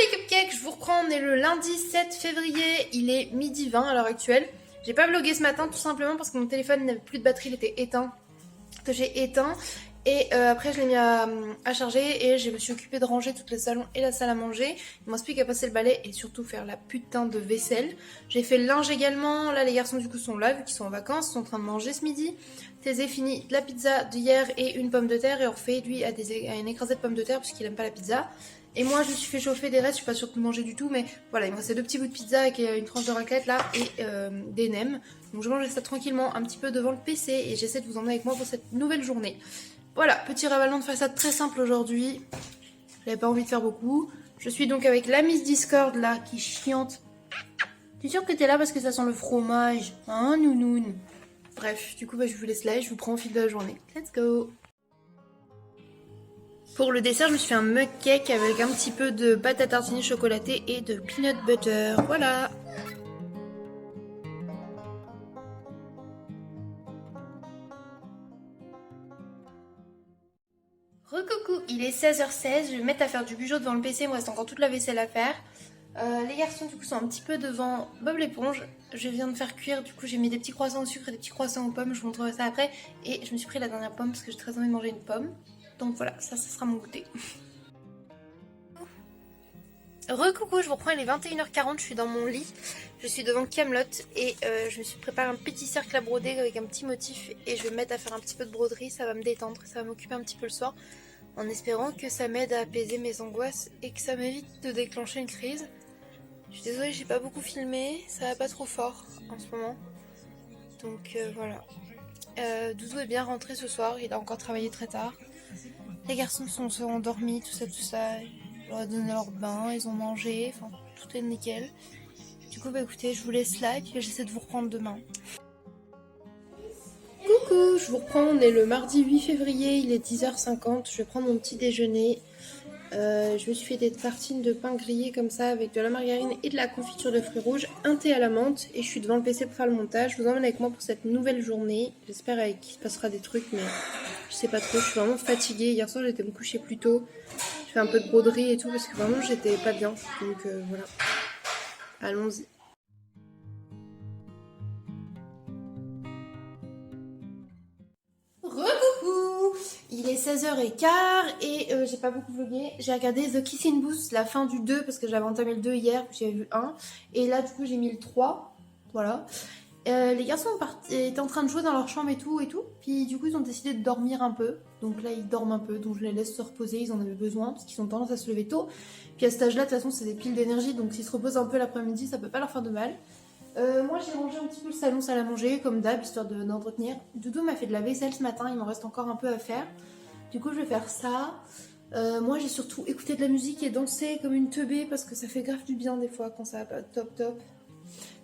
les cupcakes, je vous reprends, on est le lundi 7 février, il est midi 20 à l'heure actuelle. J'ai pas vlogué ce matin tout simplement parce que mon téléphone n'avait plus de batterie, il était éteint, que j'ai éteint. Et après je l'ai mis à charger et je me suis occupée de ranger tout le salon et la salle à manger. Il me reste plus qu'à passer le balai et surtout faire la putain de vaisselle. J'ai fait le linge également, là les garçons du coup sont là vu qu'ils sont en vacances, ils sont en train de manger ce midi. Thésée finit de la pizza d'hier et une pomme de terre et Orphée lui a une écrasée de pommes de terre puisqu'il aime pas la pizza. Et moi je me suis fait chauffer des restes, je suis pas sûre de manger du tout mais voilà il me restait 2 petits bouts de pizza avec une tranche de raclette là et des nems. Donc je mange ça tranquillement un petit peu devant le PC et j'essaie de vous emmener avec moi pour cette nouvelle journée. Voilà, petit ravalement de façade très simple aujourd'hui. J'avais pas envie de faire beaucoup. Je suis donc avec la Miss Discord là qui chiante. T'es sûre que t'es là parce que ça sent le fromage, hein nounoun? Bref, du coup je vous laisse là et je vous prends au fil de la journée. Let's go! Pour le dessert, je me suis fait un mug cake avec un petit peu de pâte à tartiner chocolatée et de peanut butter. Voilà! Recoucou, il est 16h16, je vais me mettre à faire du bugeot devant le PC, il me reste encore toute la vaisselle à faire. Les garçons du coup sont un petit peu devant Bob l'éponge. Je viens de faire cuire, du coup j'ai mis des petits croissants au sucre et des petits croissants aux pommes, je vous montrerai ça après. Et je me suis pris la dernière pomme parce que j'ai très envie de manger une pomme. Donc voilà, ça sera mon goûter. Recoucou, je vous reprends, il est 21h40, je suis dans mon lit. Je suis devant Camelot et je me suis préparé un petit cercle à broder avec un petit motif. Et je vais me mettre à faire un petit peu de broderie, ça va me détendre, ça va m'occuper un petit peu le soir. En espérant que ça m'aide à apaiser mes angoisses et que ça m'évite de déclencher une crise. Je suis désolée, j'ai pas beaucoup filmé, ça va pas trop fort en ce moment. Donc voilà. Doudou est bien rentré ce soir, il a encore travaillé très tard. Les garçons sont endormis, tout ça, tout ça. Je leur ai donné leur bain, ils ont mangé, enfin tout est nickel. Du coup bah écoutez, je vous laisse là et puis j'essaie de vous reprendre demain. Coucou, je vous reprends, on est le mardi 8 février, il est 10h50, je vais prendre mon petit déjeuner. Je me suis fait des tartines de pain grillé comme ça avec de la margarine et de la confiture de fruits rouges, un thé à la menthe et je suis devant le PC pour faire le montage. Je vous emmène avec moi pour cette nouvelle journée. J'espère qu'il se passera des trucs mais je sais pas trop, je suis vraiment fatiguée. Hier soir j'étais me coucher plus tôt. Je fais un peu de broderie et tout parce que vraiment j'étais pas bien. Donc voilà, allons-y. Recoucou! Il est 16h15 et j'ai pas beaucoup vlogué. J'ai regardé The Kissing Booth, la fin du 2 parce que j'avais entamé le 2 hier, j'avais vu 1. Et là du coup j'ai mis le 3. Voilà. Les garçons étaient en train de jouer dans leur chambre et tout. Puis du coup ils ont décidé de dormir un peu. Donc là ils dorment un peu, donc je les laisse se reposer, ils en avaient besoin parce qu'ils ont tendance à se lever tôt. Puis à cet âge là de toute façon c'est des piles d'énergie, donc s'ils se reposent un peu l'après-midi ça peut pas leur faire de mal. Moi j'ai rangé un petit peu le salon salle à manger comme d'hab histoire d'entretenir. Doudou m'a fait de la vaisselle ce matin, il m'en reste encore un peu à faire. Du coup je vais faire ça. Moi j'ai surtout écouté de la musique et dansé comme une teubée parce que ça fait grave du bien des fois quand ça va pas top.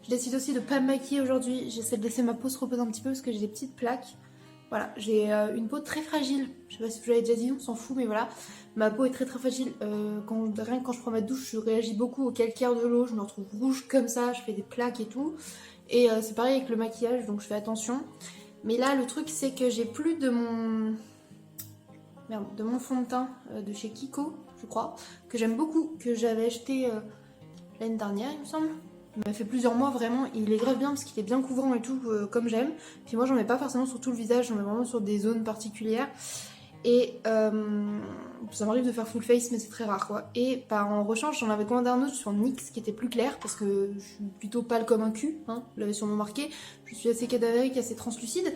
Je décide aussi de pas me maquiller aujourd'hui, j'essaie de laisser ma peau se reposer un petit peu parce que j'ai des petites plaques. Voilà, j'ai une peau très fragile, je sais pas si je vous l'avais déjà dit, on s'en fout mais voilà. Ma peau est très fragile, rien que quand je prends ma douche je réagis beaucoup au calcaire de l'eau, je me retrouve rouge comme ça, je fais des plaques et tout. Et c'est pareil avec le maquillage donc je fais attention. Mais là le truc c'est que j'ai plus de mon... Merde, de mon fond de teint de chez Kiko je crois, que j'aime beaucoup, que j'avais acheté l'année dernière il me semble. Il m'a fait plusieurs mois vraiment, il est grave bien parce qu'il est bien couvrant et tout comme j'aime. Puis moi j'en mets pas forcément sur tout le visage, j'en mets vraiment sur des zones particulières. Et ça m'arrive de faire full face mais c'est très rare quoi. Et bah, en rechange j'en avais commandé un autre sur NYX qui était plus clair parce que je suis plutôt pâle comme un cul, hein, vous l'avez sûrement marqué. Je suis assez cadavérique, assez translucide.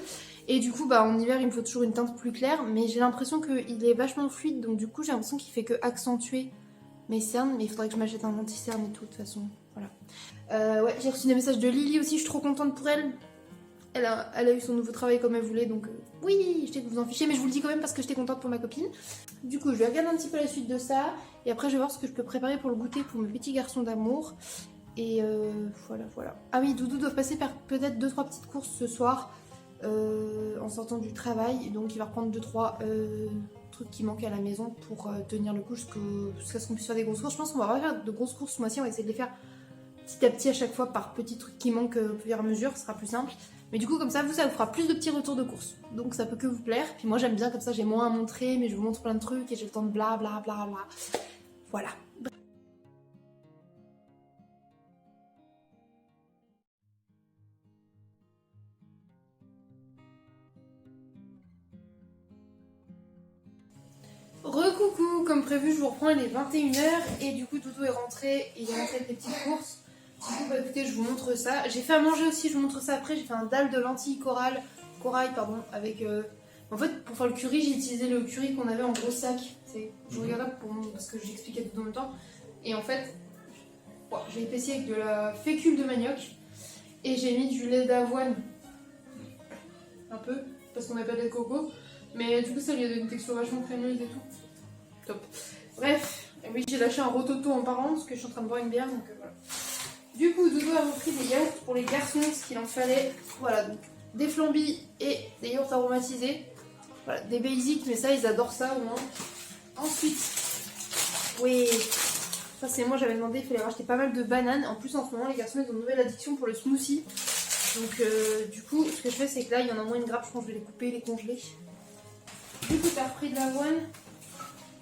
Et du coup bah en hiver il me faut toujours une teinte plus claire. Mais j'ai l'impression qu'il est vachement fluide donc du coup j'ai l'impression qu'il fait que accentuer mes cernes. Mais il faudrait que je m'achète un anti-cerne et tout de toute façon. Voilà. Ouais, j'ai reçu des messages de Lily aussi, je suis trop contente pour elle. Elle a eu son nouveau travail comme elle voulait, donc oui, je sais que vous en fichez, mais je vous le dis quand même parce que j'étais contente pour ma copine. Du coup, je vais regarder un petit peu la suite de ça, et après je vais voir ce que je peux préparer pour le goûter pour mes petits garçons d'amour. Et voilà. Ah oui, Doudou doit passer par peut-être 2-3 petites courses ce soir, en sortant du travail, donc il va reprendre 2-3 trucs qui manquent à la maison pour tenir le coup jusqu'à ce qu'on puisse faire des grosses courses. Je pense qu'on va pas faire de grosses courses ce mois-ci, on va essayer de les faire petit à petit à chaque fois par petits trucs qui manquent au fur et à mesure, ce sera plus simple. Mais du coup comme ça vous fera plus de petits retours de course. Donc ça peut que vous plaire. Puis moi j'aime bien comme ça, j'ai moins à montrer mais je vous montre plein de trucs et j'ai le temps de bla bla bla bla. Voilà. Coucou, comme prévu je vous reprends, il est 21h et du coup Doudou est rentré, il est rentré avec les petites courses. Du coup bah écoutez je vous montre ça. J'ai fait à manger aussi, je vous montre ça après, j'ai fait un dalle de lentilles corail pardon, avec... En fait pour faire le curry j'ai utilisé le curry qu'on avait en gros sac. Je regarde là parce que j'expliquais tout en même temps. Et en fait, j'ai épaissi avec de la fécule de manioc et j'ai mis du lait d'avoine. Un peu, parce qu'on n'a pas de lait de coco. Mais du coup ça lui a donné une texture vachement crémeuse et tout. Top. Bref, oui j'ai lâché un rototo en parlant parce que je suis en train de boire une bière donc voilà. Du coup Doudou a repris des yaourts pour les garçons, ce qu'il en fallait. Voilà donc des flambis et des yaourts aromatisés. Voilà, des basiques mais ça ils adorent ça au moins. Ensuite, oui, ça c'est moi j'avais demandé, il fallait racheter pas mal de bananes. En plus en ce moment les garçons ils ont une nouvelle addiction pour le smoothie. Donc du coup ce que je fais c'est que là il y en a moins une grappe, je pense que je vais les couper et les congeler. Du coup, t'as repris de l'avoine.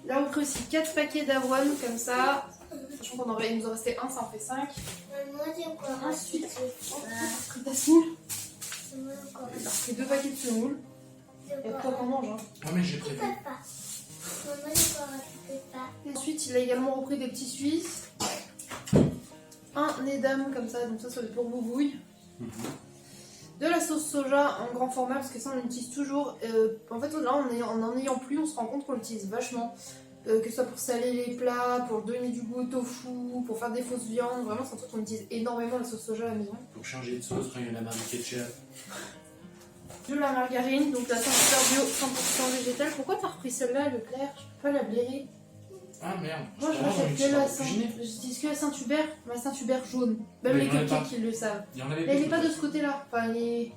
Là, on a pris aussi 4 paquets d'avoine, comme ça. Sachant qu'on il nous en restait un, ça en fait 5. Moi, j'ai encore Ensuite, on a pris de la semoule. On a pris 2 paquets de semoule. Et toi, qu'on mange, hein. Ouais, mais j'ai prévu. Et ensuite, il a également repris des petits Suisses. Un Edam, comme ça, donc ça, c'est pour boubouille. De la sauce soja en grand format parce que ça on utilise toujours. En fait là en en ayant plus on se rend compte qu'on l'utilise vachement. Que ce soit pour saler les plats, pour donner du goût au tofu, pour faire des fausses viandes. Vraiment c'est un truc qu'on utilise énormément la sauce soja à la maison. Pour changer de sauce, il y en a marre du ketchup. De la margarine, donc la Saint-Hubert bio 100% végétale. Pourquoi t'as repris celle-là Leclerc? Je peux pas la blairer. Ah merde. Moi je rachète que la J'utilise que la Saint-Hubert, ma Saint-Hubert jaune. Même les cupcakes ils le savent. Mais elle est pas de ce côté-là. Enfin elle est...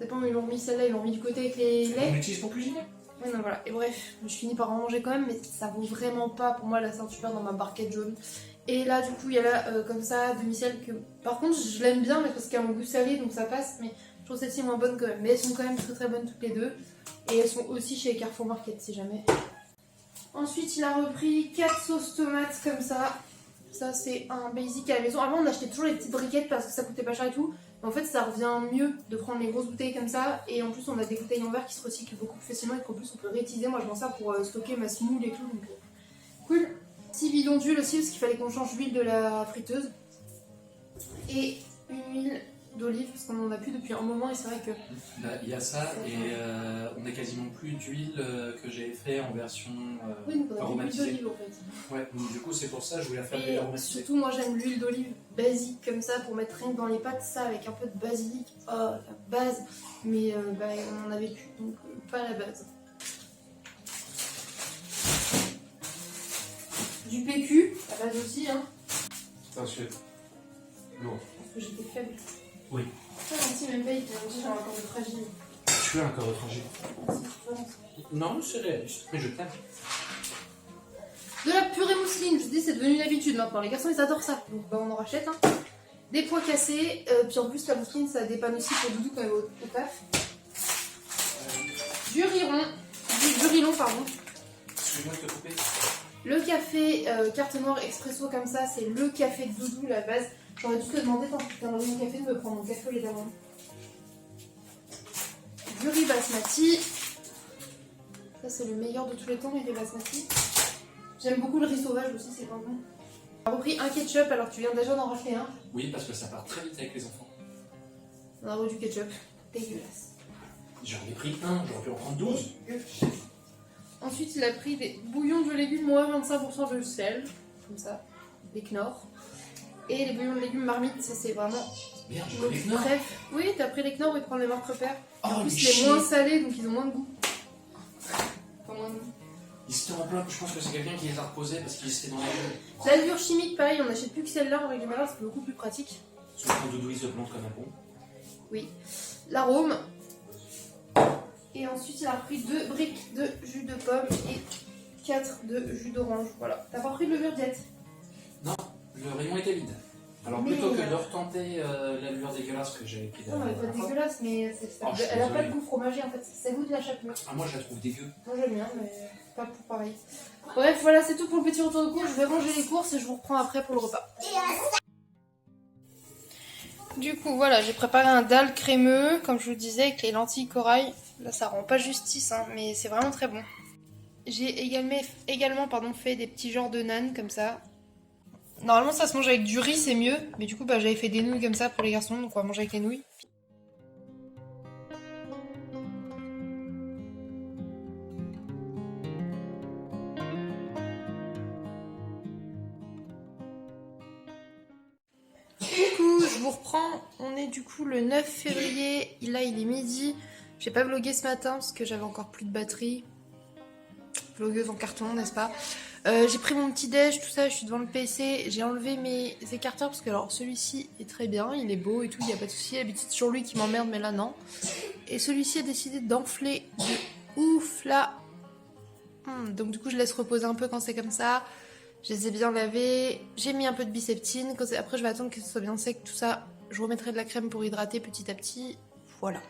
C'est pas, ils l'ont remis celle-là, ils l'ont mis du côté avec les laits. On l'utilise pour cuisiner. Ouais, non, voilà. Et bref, je finis par en manger quand même, mais ça vaut vraiment pas pour moi la Saint-Hubert dans ma barquette jaune. Et là, du coup, il y a là, comme ça, demi-sel que... Par contre, je l'aime bien, mais parce qu'elle a un goût salé, donc ça passe. Mais je trouve celle-ci moins bonne quand même. Mais elles sont quand même très très bonnes toutes les deux. Et elles sont aussi chez Carrefour Market, si jamais. Ensuite, il a repris 4 sauces tomates comme ça. Ça, c'est un basic à la maison. Avant, on achetait toujours les petites briquettes parce que ça coûtait pas cher et tout. Mais en fait, ça revient mieux de prendre les grosses bouteilles comme ça. Et en plus, on a des bouteilles en verre qui se recyclent beaucoup plus facilement et qu'en plus, on peut réutiliser. Moi, je m'en sers pour stocker ma semoule et tout. Donc, cool. 6 bidons d'huile aussi parce qu'il fallait qu'on change l'huile de la friteuse. Et une huile d'olive parce qu'on en a plus depuis un moment et c'est vrai que... Bah, il y a ça et on n'a quasiment plus d'huile que j'avais fait en version oui, donc on a aromatisée. plus d'olive en fait. Ouais, donc du coup c'est pour ça que je voulais faire de Et l'aromatisée. surtout moi j'aime l'huile d'olive basique comme ça pour mettre rien que dans les pâtes, ça avec un peu de basilic, oh la base, mais bah, on en avait plus donc pas la base. Du PQ, la base aussi hein. Attention. Lourd. Parce que j'étais faible. Oui. Ça gentil même pas, il fait j'ai un corps de fragile. Tu es un corps fragile. Non, c'est réaliste, mais je t'aime. De la purée mousseline, je te dis c'est devenu une habitude maintenant, les garçons ils adorent ça, donc bah on en rachète hein. Des pois cassés, puis en plus la mousseline ça dépanne aussi pour Doudou quand il va au taf. Du rilon pardon. Excuse-moi de te couper. Le café carte noire expresso comme ça, c'est le café de Doudou la base. J'aurais dû te demander quand tu viendrais mon café de me prendre mon café au lait d'amande. Du riz basmati. Ça c'est le meilleur de tous les temps, les riz basmati. J'aime beaucoup le riz sauvage aussi, c'est pas bon. On a repris un ketchup alors que tu viens déjà d'en racheter un. Oui, parce que ça part très vite avec les enfants. On a repris du ketchup. Dégueulasse. J'en ai pris un, j'aurais pu en prendre 12. Ensuite, il a pris des bouillons de légumes moins 25% de sel. Comme ça. Des Knorr. Et les bouillons de légumes marmite, ça c'est vraiment... Merde, j'ai pris les Knorr. Bref, oui, t'as pris les Knorr et prendre les marques repères. Oh, En plus, les c'est moins salé, donc ils ont moins de goût. Enfin, moins de goût. Ils étaient en bloc, je pense que c'est quelqu'un qui les a reposés parce qu'ils étaient dans la gueule. L'allure chimique, pareil, on n'achète plus que celle-là en règle générale, c'est beaucoup plus pratique. Sauf quand Doudou il se plante comme un con. Oui. L'arôme. Et ensuite, il a pris 2 briques de jus de pomme et 4 de jus d'orange. Voilà. T'as pas pris de levure diète? Non, le rayon était vide. Alors plutôt que de retenter la levure dégueulasse que j'avais pris Non, elle est pas dégueulasse, mais Oh, je suis elle a pas désolé. de goût fromager en fait. Ça goûte la chapelure. Ah, moi je la trouve dégueu. Moi j'aime bien, mais pas pour pareil. Bref, voilà, c'est tout pour le petit retour de course. Je vais ranger les courses et je vous reprends après pour le repas. Du coup, voilà, j'ai préparé un dalle crémeux, comme je vous disais, avec les lentilles corail. Là, ça rend pas justice, hein, mais c'est vraiment très bon. J'ai également fait des petits genres de nanes comme ça. Normalement ça se mange avec du riz, c'est mieux. Mais du coup bah, j'avais fait des nouilles comme ça pour les garçons, donc on va manger avec les nouilles. Coucou, je vous reprends. On est du coup le 9 février. Là il est midi. J'ai pas vlogué ce matin parce que j'avais encore plus de batterie. Vlogueuse en carton, n'est-ce pas? J'ai pris mon petit déj, tout ça, je suis devant le PC, j'ai enlevé mes écarteurs parce que alors celui-ci est très bien, il est beau et tout, il n'y a pas de souci. D'habitude c'est toujours lui qui m'emmerde mais là non. Et celui-ci a décidé d'enfler de ouf là. Donc du coup je laisse reposer un peu quand c'est comme ça. Je les ai bien lavés, j'ai mis un peu de biceptine, après je vais attendre que ce soit bien sec, tout ça. Je remettrai de la crème pour hydrater petit à petit, voilà.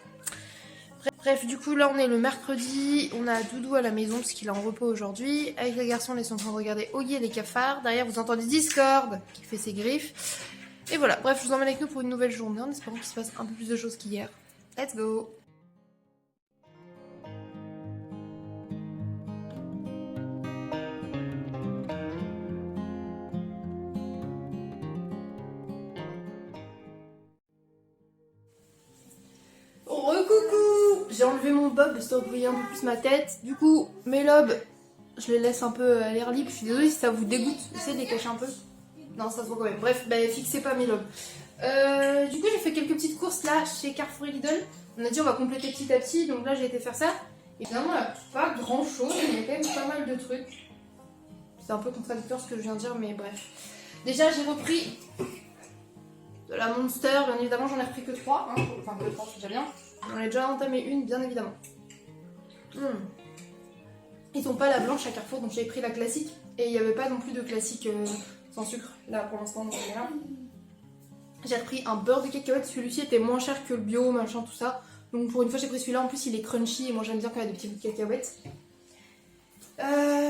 Bref, du coup là on est le mercredi, on a Doudou à la maison parce qu'il est en repos aujourd'hui. Avec les garçons, ils sont en train de regarder Oggy et les cafards. Derrière vous entendez Discord qui fait ses griffes. Et voilà, bref, je vous emmène avec nous pour une nouvelle journée en espérant qu'il se passe un peu plus de choses qu'hier. Let's go! Recoucou! J'ai enlevé mon bob histoire de briller un peu plus ma tête. Du coup, mes lobes, je les laisse un peu à l'air libre. Je suis désolée si ça vous dégoûte. Essayez de les cacher un peu. Non, ça se voit quand même. Bref, bah, fixez pas mes lobes. Du coup, j'ai fait quelques petites courses là chez Carrefour et Lidl. On a dit on va compléter petit à petit. Donc là, j'ai été faire ça. Et finalement, là, pas grand chose. Mais il y a quand même pas mal de trucs. C'est un peu contradictoire ce que je viens de dire, mais bref. Déjà, j'ai repris de la Monster, bien évidemment, j'en ai repris que 3, hein. Enfin que 3, c'est déjà bien. J'en ai déjà entamé une, bien évidemment. Ils ont pas la blanche à Carrefour, donc j'avais pris la classique. Et il n'y avait pas non plus de classique sans sucre, là pour l'instant, donc voilà. J'ai repris un beurre de cacahuète, celui-ci était moins cher que le bio, machin, tout ça. Donc pour une fois j'ai pris celui-là, en plus il est crunchy et moi j'aime bien quand il y a des petits bouts de cacahuètes.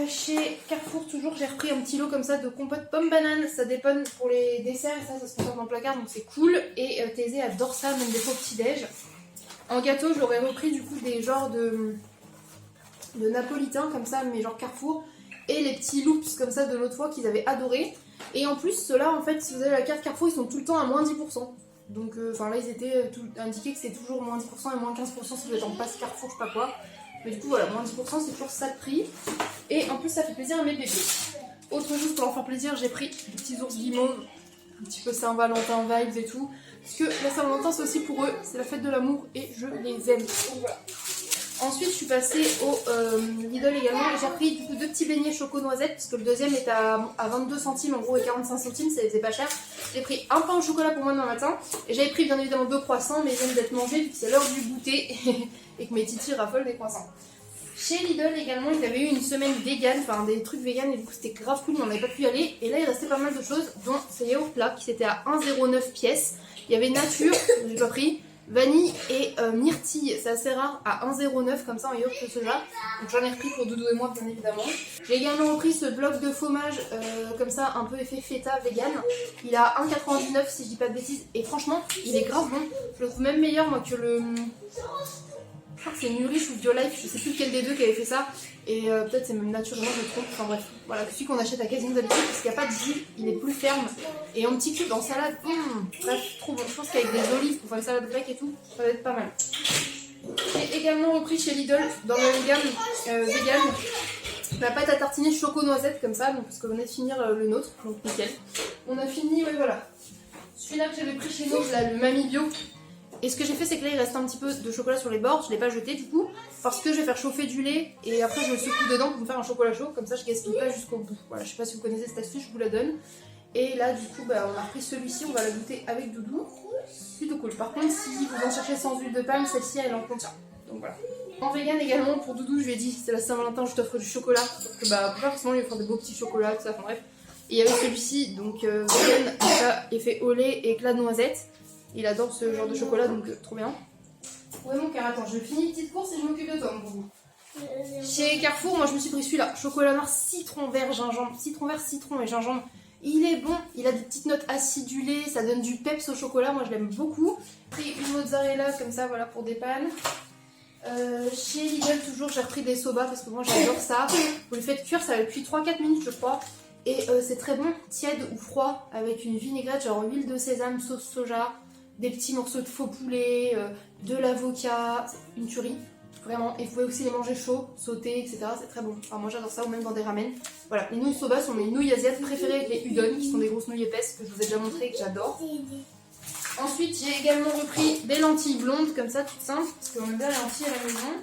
Chez Carrefour toujours j'ai repris un petit lot comme ça de compote pomme banane, ça dépanne pour les desserts et ça se conserve dans le placard donc c'est cool. Et Thésée adore ça, même des fois au petit déj. En gâteau j'aurais repris du coup des genres de napolitains comme ça mais genre Carrefour. Et les petits loops comme ça de l'autre fois qu'ils avaient adoré. Et en plus ceux-là en fait si vous avez la carte Carrefour ils sont tout le temps à moins 10%. Donc enfin là ils étaient indiqués que c'est toujours moins 10% et moins 15% si vous êtes en passe Carrefour je sais pas quoi. Mais du coup voilà, moins 10% c'est toujours ça le prix. Et en plus ça fait plaisir à mes bébés. Autre chose pour leur faire plaisir, j'ai pris des petits ours guimauves, un petit peu Saint-Valentin vibes et tout. Parce que la Saint-Valentin c'est aussi pour eux, c'est la fête de l'amour et je les aime. Donc voilà. Ensuite je suis passée au Lidl également et j'ai pris du coup 2 petits beignets choco-noisettes parce que le deuxième est à 22 centimes en gros et 45 centimes, ça faisait pas cher. J'ai pris un pain au chocolat pour moi demain matin et j'avais pris bien évidemment 2 croissants mais ils viennent d'être mangés vu que c'est l'heure du goûter et que mes titis raffolent des croissants. Chez Lidl également, ils avaient eu une semaine vegan, enfin des trucs vegan et du coup c'était grave cool mais on n'avait pas pu y aller. Et là il restait pas mal de choses dont ces yaourts plats qui étaient à 1,09 pièces. Il y avait nature, j'ai pas pris. Vanille et myrtille, c'est assez rare à 1,09 comme ça en yaourt de soja. Donc j'en ai repris pour Doudou et moi bien évidemment. J'ai également repris ce bloc de fromage comme ça un peu effet feta vegan. Il a 1,99 si je dis pas de bêtises et franchement il est grave bon. Je le trouve même meilleur moi que le... Je crois que c'est Nourish ou BioLife, je sais plus lequel des deux qui avait fait ça. Et peut-être c'est même naturellement je me trompe. Enfin bref, voilà, celui qu'on achète à quasiment d'habitude parce qu'il n'y a pas de jus, il est plus ferme. Et en petit cube en salade, bref, trop bon. Je pense qu'avec des olives pour faire une salade grecque et tout, ça va être pas mal. J'ai également repris chez Lidl dans le gamme vegan la pâte à tartiner choco-noisette comme ça, donc parce qu'on venait de finir le nôtre, donc nickel. On a fini, ouais voilà. Celui-là que j'avais pris chez nous, là, le Mamie Bio. Et ce que j'ai fait c'est que là il reste un petit peu de chocolat sur les bords, je ne l'ai pas jeté du coup, parce que je vais faire chauffer du lait et après je le secoue dedans pour me faire un chocolat chaud, comme ça je gaspille pas jusqu'au bout. Voilà, je sais pas si vous connaissez cette astuce, je vous la donne. Et là du coup bah, on a pris celui-ci, on va la goûter avec Doudou, plutôt cool. Par contre si vous en cherchez sans huile de palme, celle-ci elle en contient, donc voilà. En vegan également pour Doudou je lui ai dit c'est la Saint-Valentin, je t'offre du chocolat, sauf que bah pas forcément lui offrir des beaux petits chocolats, tout ça, enfin bref. Et il y avait celui-ci, donc vegan, ça effet au lait et éclat de noisette. Il adore ce genre de chocolat, donc trop bien. Ouais mon cœur, attends, je finis une petite course et je m'occupe de toi mon boubou. Chez Carrefour, moi je me suis pris celui-là, chocolat noir citron vert gingembre, citron vert citron et gingembre. Il est bon, il a des petites notes acidulées, ça donne du peps au chocolat, moi je l'aime beaucoup. J'ai pris une mozzarella comme ça, voilà pour des pannes. Chez Lidl toujours j'ai repris des soba parce que moi j'adore ça. Vous le faites cuire, ça va depuis 3-4 minutes je crois. Et c'est très bon, tiède ou froid, avec une vinaigrette genre huile de sésame, sauce soja, des petits morceaux de faux poulet, de l'avocat, une tuerie. Vraiment, et vous pouvez aussi les manger chauds, sautés, etc. C'est très bon. Enfin, moi j'adore ça, ou même dans des ramen. Voilà, les nouilles soba sont mes nouilles asiatiques préférées avec les udon, qui sont des grosses nouilles épaisses que je vous ai déjà montré et que j'adore. Ensuite, j'ai également repris des lentilles blondes, comme ça, toutes simples, parce qu'on aime bien les lentilles à la maison.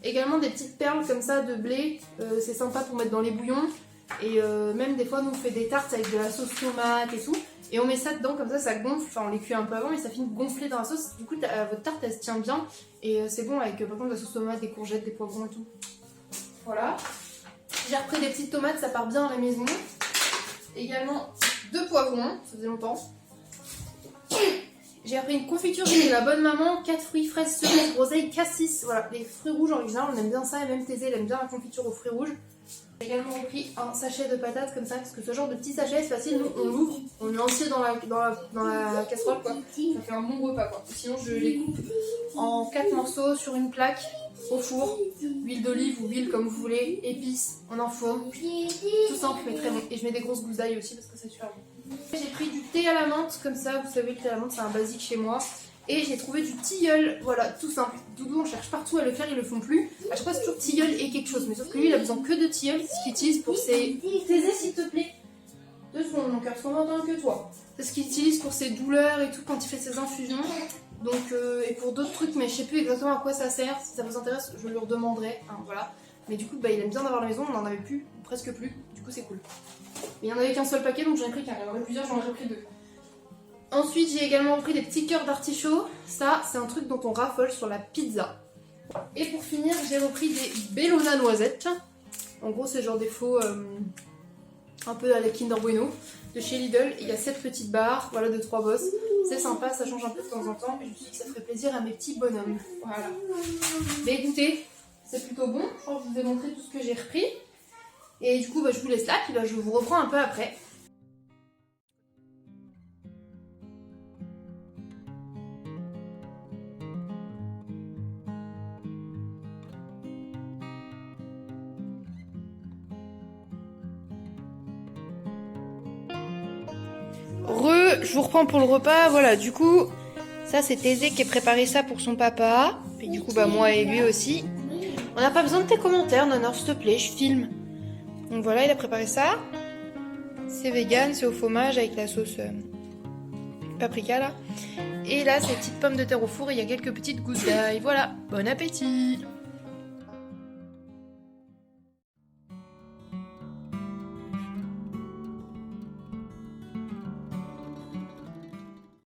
Également des petites perles comme ça de blé, c'est sympa pour mettre dans les bouillons. Et même des fois, nous on fait des tartes avec de la sauce tomate et tout. Et on met ça dedans, comme ça gonfle. Enfin, on les cuit un peu avant, mais ça finit de gonfler dans la sauce. Du coup, votre tarte elle se tient bien. Et c'est bon avec par exemple de la sauce tomate, des courgettes, des poivrons et tout. Voilà. J'ai repris des petites tomates, ça part bien à la maison. Également 2 poivrons, ça faisait longtemps. J'ai repris une confiture chez La Bonne Maman, 4 fruits, fraises, cerises, groseilles, cassis. Voilà, les fruits rouges en général, on aime bien ça. Et même Thésée, elle aime bien la confiture aux fruits rouges. J'ai également repris un sachet de patates comme ça, parce que ce genre de petit sachet, c'est facile. Nous, on l'ouvre, on le met entier dans la casserole, quoi. Ça fait un bon repas, quoi. Sinon, je les coupe en 4 morceaux sur une plaque, au four. Huile d'olive ou huile comme vous voulez, épices, on enfourne. Tout simple, mais très bon. Et je mets des grosses gousses d'ail aussi, parce que c'est super bon. J'ai pris du thé à la menthe, comme ça, vous savez, le thé à la menthe, c'est un basique chez moi. Et j'ai trouvé du tilleul, voilà, tout simple. Doudou, on cherche partout à le faire, ils le font plus. À chaque fois, c'est toujours tilleul et quelque chose. Mais sauf que lui, il a besoin que de tilleul, ce qu'il utilise pour ses... Thésée, s'il te plaît. 2 secondes, mon cœur, parce qu'on m'entend que toi. C'est ce qu'il utilise pour ses douleurs et tout quand il fait ses infusions. Donc, et pour d'autres trucs, mais je sais plus exactement à quoi ça sert. Si ça vous intéresse, je lui redemanderai. Hein, voilà. Mais du coup, bah, il aime bien d'avoir à la maison, on n'en avait plus, presque plus. Du coup, c'est cool. Mais il n'y en avait qu'un seul paquet, donc j'en ai pris qu'un. Il y en avait plusieurs, j'en ai pris 2. Ensuite, j'ai également pris des petits cœurs d'artichaut. Ça, c'est un truc dont on raffole sur la pizza. Et pour finir, j'ai repris des bellona noisettes. En gros, c'est genre des faux, un peu à la Kinder Bueno, de chez Lidl. Il y a 7 petites barres, voilà, de 3 bosses. C'est sympa, ça change un peu de temps en temps. Et je me suis dit que ça ferait plaisir à mes petits bonhommes. Voilà. Mais écoutez, c'est plutôt bon. Je crois que je vous ai montré tout ce que j'ai repris. Et du coup, bah, je vous laisse là, puis bah, je vous reprends un peu après. Je vous reprends pour le repas. Voilà, du coup, ça c'est Thésée qui a préparé ça pour son papa. Puis du coup, bah moi et lui aussi. On n'a pas besoin de tes commentaires, Nana, s'il te plaît, je filme. Donc voilà, il a préparé ça. C'est vegan, c'est au fromage avec la sauce paprika là. Et là, c'est petites pommes de terre au four et il y a quelques petites gousses d'ail. Voilà, bon appétit!